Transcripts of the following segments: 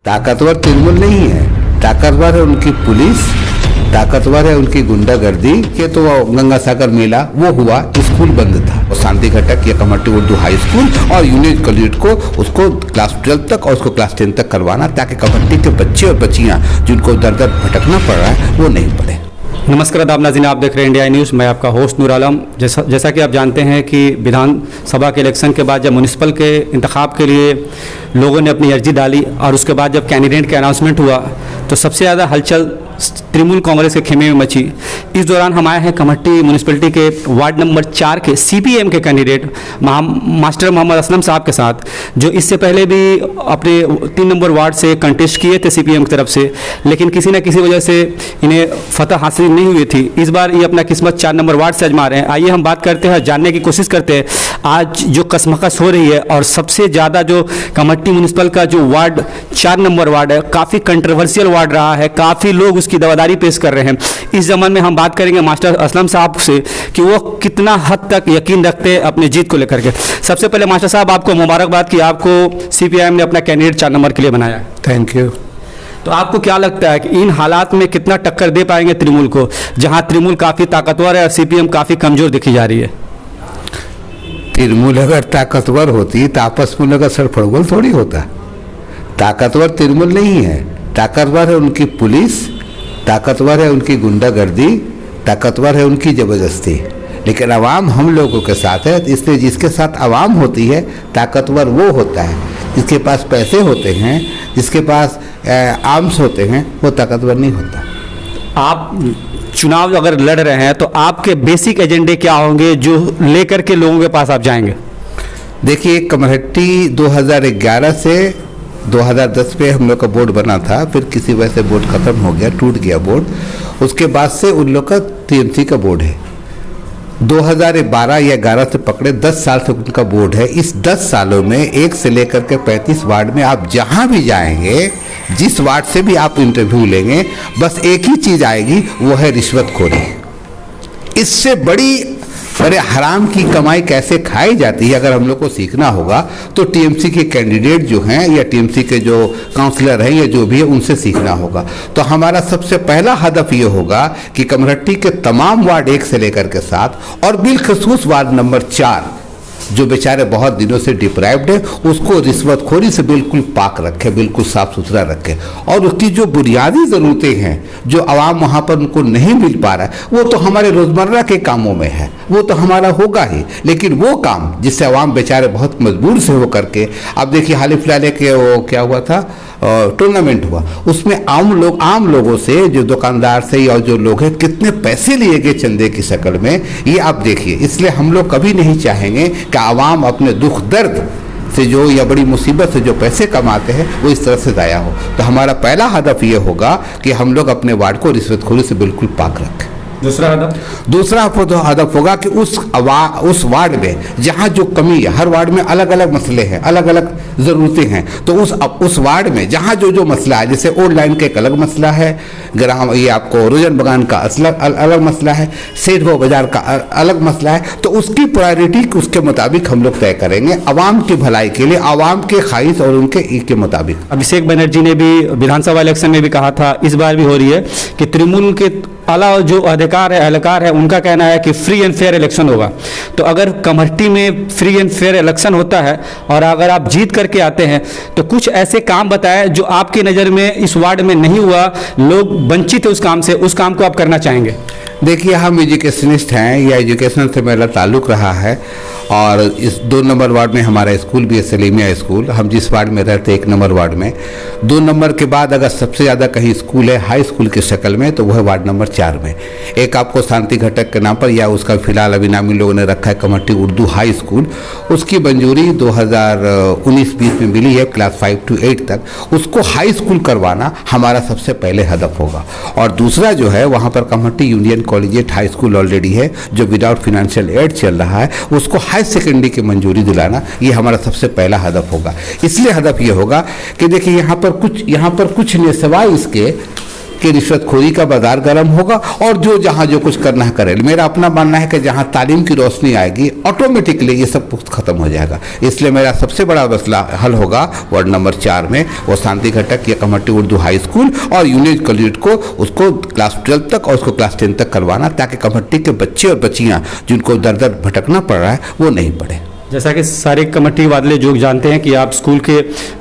ताकतवर तृणमूल नहीं है, ताकतवर है उनकी पुलिस, ताकतवर है उनकी गुंडागर्दी के। तो गंगा सागर मेला वो हुआ, स्कूल बंद था और शांति घटक या कमर्टी उर्दू हाई स्कूल और यूनियन कॉलेज को उसको क्लास 12 तक और उसको क्लास 10 तक करवाना, ताकि कमर्टी के बच्चे और बच्चियां जिनको दर दर भटकना पड़ रहा है वो नहीं पड़े। नमस्कार आदाब नाज़रीन, आप देख रहे हैं इंडिया न्यूज़। मैं आपका होस्ट नूर आलम। जैसा कि आप जानते हैं कि विधानसभा के इलेक्शन के बाद जब म्यूनिसिपल के इंतखाब के लिए लोगों ने अपनी अर्जी डाली और उसके बाद जब कैंडिडेट का अनाउंसमेंट हुआ तो सबसे ज़्यादा हलचल तृणमूल कांग्रेस के खेमे में मची। इस दौरान हम आए हैं कमर्टी म्यूनिसिपलिटी के वार्ड नंबर 4 के सीपीएम के कैंडिडेट मास्टर मोहम्मद असलम साहब के साथ, जो इससे पहले भी अपने 3 नंबर वार्ड से कंटेस्ट किए थे सीपीएम की तरफ से, लेकिन किसी न किसी वजह से इन्हें फतह हासिल नहीं हुई थी। इस बार ये अपना किस्मत 4 नंबर वार्ड से आजमा रहे हैं। आइए हम बात करते हैं, जानने की कोशिश करते हैं आज जो कसमकस हो रही है और सबसे ज़्यादा जो कमर्टी म्यूनिसिपल का जो वार्ड 4 नंबर वार्ड है, काफ़ी कंट्रोवर्शियल वार्ड रहा है, काफ़ी लोग उसकी दवादारी पेश कर रहे हैं। इस ज़माने में हम बात करेंगे मास्टर असलम साहब से कि वो कितना हद तक यकीन रखते हैं अपनी जीत को लेकर के। सबसे पहले मास्टर साहब, आपको मुबारकबाद कि आपको सीपीआईएम ने अपना कैंडिडेट 4 नंबर के लिए बनाया। Thank you. तो आपको क्या लगता है कि इन हालात में कितना टक्कर दे पाएंगे तृणमूल को, जहां तृणमूल काफ़ी ताकतवर है और सीपीएम काफ़ी कमज़ोर दिखी जा रही है? तृणमूल अगर ताकतवर होती तो आपस में अगर सड़फड़गोल थोड़ी होता। ताकतवर तृणमूल नहीं है, ताकतवर है उनकी पुलिस, ताकतवर है उनकी गुंडागर्दी, ताकतवर है उनकी ज़बरदस्ती। लेकिन आवाम हम लोगों के साथ है, इसलिए जिसके साथ आवाम होती है ताकतवर वो होता है। जिसके पास पैसे होते हैं, जिसके पास आर्म्स होते हैं, वो ताकतवर नहीं होता। आप चुनाव अगर लड़ रहे हैं तो आपके बेसिक एजेंडे क्या होंगे जो लेकर के लोगों के पास आप जाएंगे? देखिए, कमर्टी 2011 से 2010 पे हम लोग का बोर्ड बना था, फिर किसी वजह से बोर्ड खत्म हो गया, टूट गया बोर्ड। उसके बाद से उन लोग का टीएमसी का बोर्ड है। 2012 या 11 से पकड़े 10 साल से उनका बोर्ड है। इस 10 सालों में 1 से लेकर के 35 वार्ड में आप जहां भी जाएंगे, जिस वार्ड से भी आप इंटरव्यू लेंगे, बस एक ही चीज आएगी, वो है रिश्वतखोरी। इससे बड़ी अरे हराम की कमाई कैसे खाई जाती है, अगर हम लोग को सीखना होगा तो टीएमसी के कैंडिडेट जो हैं या टीएमसी के जो काउंसलर हैं या जो भी है उनसे सीखना होगा। तो हमारा सबसे पहला हदफ ये होगा कि कमर्टी के तमाम वार्ड 1 से लेकर के 7 और बिलखसूस वार्ड नंबर 4 जो बेचारे बहुत दिनों से डिप्राइव्ड है, उसको रिश्वतखोरी से बिल्कुल पाक रखे, बिल्कुल साफ सुथरा रखे। और उसकी जो बुनियादी ज़रूरतें हैं जो आवाम वहाँ पर उनको नहीं मिल पा रहा है, वो तो हमारे रोज़मर्रा के कामों में है, वो तो हमारा होगा ही। लेकिन वो काम जिससे आवाम बेचारे बहुत मजबूर से हो करके, अब देखिए हाल फिलहाल के वो क्या हुआ था, टूर्नामेंट हुआ, उसमें आम लोगों से, जो दुकानदार से या जो लोग हैं, कितने पैसे लिए गए चंदे की शक्ल में, ये आप देखिए। इसलिए हम लोग कभी नहीं चाहेंगे कि आवाम अपने दुख दर्द से जो या बड़ी मुसीबत से जो पैसे कमाते हैं वो इस तरह से ज़ाया हो। तो हमारा पहला हदफ ये होगा कि हम लोग अपने वार्ड को रिश्वतखोरी से बिल्कुल पाक रखें। दूसरा हदफ होगा कि उस वार्ड में जहाँ जो कमी है, हर वार्ड में अलग अलग मसले हैं, अलग अलग ज़रूरतें हैं, तो उस वार्ड में जहाँ जो मसला है, जैसे ओल्ड लाइन का एक अलग मसला है, ग्राम ये आपको रोजन बगान का अलग मसला है, सेठभो बाजार का अलग मसला है, तो उसकी प्रायोरिटी उसके मुताबिक हम लोग तय करेंगे, आवाम की भलाई के लिए, आवाम के ख्वाहिश और उनके के मुताबिक। अभिषेक बनर्जी ने भी विधानसभा इलेक्शन में भी कहा था, इस बार भी हो रही है कि तृणमूल के अलावा जो एहलकार है उनका कहना है कि फ्री एंड फेयर इलेक्शन होगा। तो अगर कमर्टी में फ्री एंड फेयर इलेक्शन होता है और अगर आप जीत करके आते हैं तो कुछ ऐसे काम बताएं जो आपकी नज़र में इस वार्ड में नहीं हुआ, लोग वंचित है उस काम से, उस काम को आप करना चाहेंगे? देखिए, हम एजुकेशनिस्ट हैं, या एजुकेशन से मेरा ताल्लुक़ रहा है, और इस 2 नंबर वार्ड में हमारा स्कूल भी है, सलीमिया स्कूल। हम जिस वार्ड में रहते 1 नंबर वार्ड में, 2 नंबर के बाद अगर सबसे ज़्यादा कहीं स्कूल है हाई स्कूल की शक्ल में, तो वह है वार्ड नंबर 4 में। एक आपको शांति घटक के नाम पर, या उसका फिलहाल अभी नाम इन लोगों ने रखा है कमर्टी उर्दू हाई स्कूल, उसकी मंजूरी 2019-20 में मिली है, क्लास 5 से 8 तक। उसको हाई स्कूल करवाना हमारा सबसे पहले हदफ होगा। और दूसरा जो है, वहाँ पर कमर्टी union collegiate high school already है, जो विदाउट फाइनेंशियल एड चल रहा है, उसको हाई सेकेंडरी की मंजूरी दिलाना, ये हमारा सबसे पहला हदफ होगा। इसलिए हदफ ये होगा कि देखिए यहाँ पर कुछ नहीं, सिवाय इसके कि रिश्वतखोरी का बाजार गर्म होगा और जो जहाँ जो कुछ करना है करे। मेरा अपना मानना है कि जहाँ तालीम की रोशनी आएगी ऑटोमेटिकली ये सब कुछ खत्म हो जाएगा। इसलिए मेरा सबसे बड़ा मसला हल होगा वार्ड नंबर 4 में वो शांति घटक या कमर्टी उर्दू हाई स्कूल और यूनियन कॉलेज को उसको क्लास 12 तक और उसको क्लास 10 तक करवाना, ताकि कमर्टी के बच्चे और बच्चियाँ जिनको दर दर भटकना पड़ रहा है वो नहीं पढ़े। जैसा कि सारे कमेटी वाले जो जानते हैं कि आप स्कूल के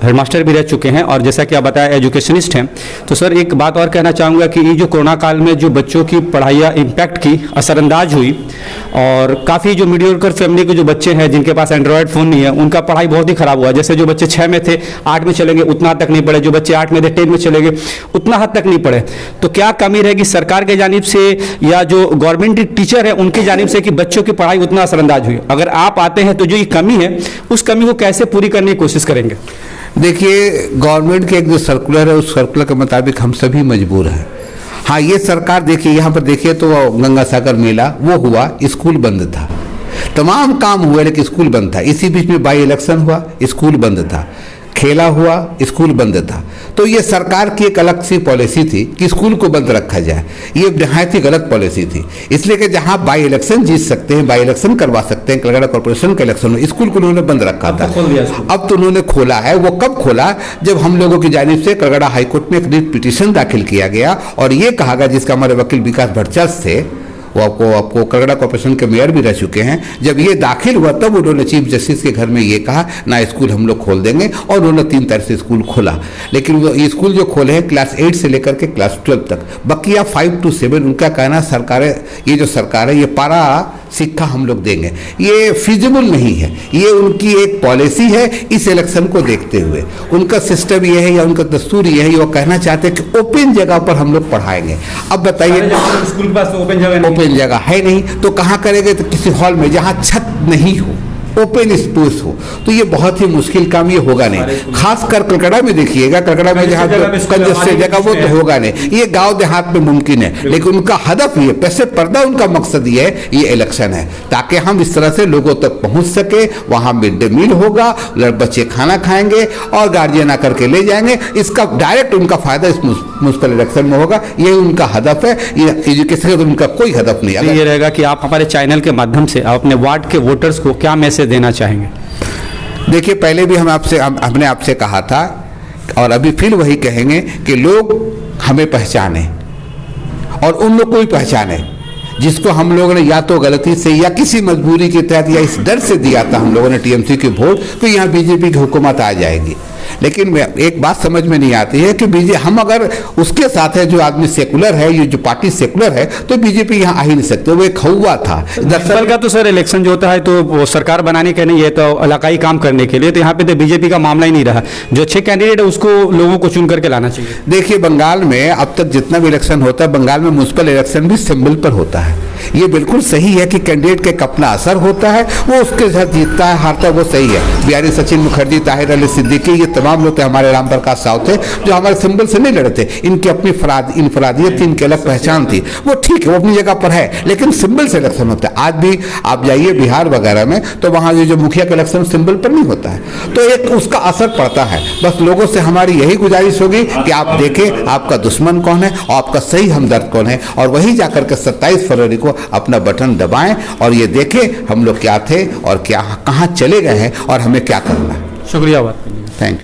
हेडमास्टर भी रह चुके हैं और जैसा कि आप बताया एजुकेशनिस्ट हैं, तो सर एक बात और कहना चाहूँगा कि ये जो कोरोना काल में जो बच्चों की पढ़ाइयाँ इम्पैक्ट की असरअंदाज हुई और काफ़ी जो मीडियोकर फैमिली के जो बच्चे हैं जिनके पास एंड्रॉयड फ़ोन नहीं है उनका पढ़ाई बहुत ही ख़राब हुआ। जैसे जो बच्चे 6 में थे 8 में चलेंगे उतना तक नहीं पढ़े, जो बच्चे 8 में थे 10 में चलेंगे उतना हद तक नहीं पढ़े। तो क्या कमी रहेगी सरकार के जानिब से या जो गवर्नमेंट टीचर है उनकी जानिब से कि बच्चों की पढ़ाई उतना असरअंदाज हुई? अगर आप आते हैं तो जो कमी है उस कमी को कैसे पूरी करने की कोशिश करेंगे? देखिए, गवर्नमेंट के एक जो सर्कुलर है उस सर्कुलर के मुताबिक हम सभी मजबूर हैं। हाँ, ये सरकार देखिए, यहाँ पर देखिए तो गंगा सागर मेला वो हुआ, स्कूल बंद था, तमाम काम हुए लेकिन स्कूल बंद था। इसी बीच में बाई इलेक्शन हुआ, स्कूल बंद था, खेला हुआ, स्कूल बंद था। तो ये सरकार की एक अलग सी पॉलिसी थी कि स्कूल को बंद रखा जाए। ये नहायत ही गलत पॉलिसी थी, इसलिए कि जहां बाई इलेक्शन जीत सकते हैं, बाई इलेक्शन करवा सकते हैं, कलकत्ता कॉर्पोरेशन का इलेक्शन में स्कूल को उन्होंने बंद रखा था। अब तो उन्होंने खोला है। वो कब खोला? जब हम लोगों की जानिब से कलकत्ता हाईकोर्ट में एक रिट पिटीशन दाखिल किया गया और ये कहा गया, जिसका हमारे वकील विकास भट्टाचार्य थे, वो आपको कलकत्ता कॉर्पोरेशन के मेयर भी रह चुके हैं, जब ये दाखिल हुआ तब उन्होंने चीफ जस्टिस के घर में ये कहा ना स्कूल हम लोग खोल देंगे, और उन्होंने 3 तारीख से स्कूल खोला। लेकिन वो ये स्कूल जो खोले हैं क्लास 8 से लेकर के क्लास 12 तक, बकिया 5 to 7 उनका कहना सरकार, ये जो सरकार है ये पारा सिक्का हम लोग देंगे, ये फिजिबल नहीं है। ये उनकी एक पॉलिसी है इस इलेक्शन को देखते हुए। उनका सिस्टम ये है या उनका दस्तूर ये है, ये वो कहना चाहते हैं कि ओपन जगह पर हम लोग पढ़ाएंगे। अब बताइए, स्कूल के पास तो ओपन जगह है नहीं तो कहाँ करेंगे? तो किसी हॉल में जहाँ छत नहीं हो, ओपन स्पेस हो, तो ये बहुत ही मुश्किल काम, ये होगा नहीं। खासकर कलकत्ता में देखिएगा, कलकत्ता में जहाँ कंजेस्टेड जगह वो तो होगा नहीं। ये गांव देहात में मुमकिन है, लेकिन उनका हदफ ये पैसे पर्दा, उनका मकसद ये है, ये इलेक्शन है ताकि हम इस तरह से लोगों तक पहुंच सके। वहाँ मिड डे मील होगा, बच्चे खाना खाएंगे और गार्जियन आकर के ले जाएंगे। इसका डायरेक्ट उनका फायदा इस म्युनिसिपल इलेक्शन में होगा, ये उनका हदफ है। ये एजुकेशन का उनका कोई हदफ नहीं है। ये रहेगा कि आप हमारे चैनल के माध्यम से अपने वार्ड के वोटर्स को क्या मैसेज देना चाहेंगे? देखिए, पहले भी हमने आपसे कहा था और अभी फिर वही कहेंगे कि लोग हमें पहचाने और उन लोग को भी पहचाने जिसको हम लोगों ने या तो गलती से या किसी मजबूरी के तहत या इस डर से दिया था हम लोगों ने टीएमसी की वोट कि यहाँ बीजेपी की हुकूमत आ जाएगी। लेकिन एक बात समझ में नहीं आती है कि हम अगर उसके साथ है, जो आदमी सेकुलर है, ये जो पार्टी सेकुलर है, तो बीजेपी यहाँ आ ही नहीं सकते। वो एक हौवा था। दरअसल का तो सर इलेक्शन जो होता है तो वो सरकार बनाने के नहीं, ये तो इलाकाई काम करने के लिए, तो यहाँ पे तो बीजेपी का मामला ही नहीं रहा। जो अच्छे कैंडिडेट है उसको लोगों को चुन करके लाना चाहिए। देखिए, बंगाल में अब तक जितना भी इलेक्शन होता है, बंगाल में म्युनिसिपल इलेक्शन भी सिंबल पर होता है। ये बिल्कुल सही है कि कैंडिडेट के अपना असर होता है, वो उसके साथ जीतता है हारता है, वो सही है। बिहारी सचिन मुखर्जी, ताहिर अली सिद्दीकी, ये तमाम लोग हमारे राम प्रकाश साव थे जो हमारे सिंबल से नहीं लड़ते। इनकी अपनी इनफरादियत थी, इनकी अलग पहचान थी, वो ठीक है, वो अपनी जगह पर है, लेकिन सिंबल से इलेक्शन होता है। आज भी आप जाइए बिहार वगैरह में तो वहाँ जो मुखिया का इलेक्शन सिंबल पर नहीं होता है, तो एक उसका असर पड़ता है। बस लोगों से हमारी यही गुजारिश होगी कि आप देखें आपका दुश्मन कौन है और आपका सही हमदर्द कौन है, और वही जाकर के 27 फरवरी को अपना बटन दबाएं और ये देखें हम लोग क्या थे और क्या कहाँ चले गए हैं और हमें क्या करना है। शुक्रिया। Thank you.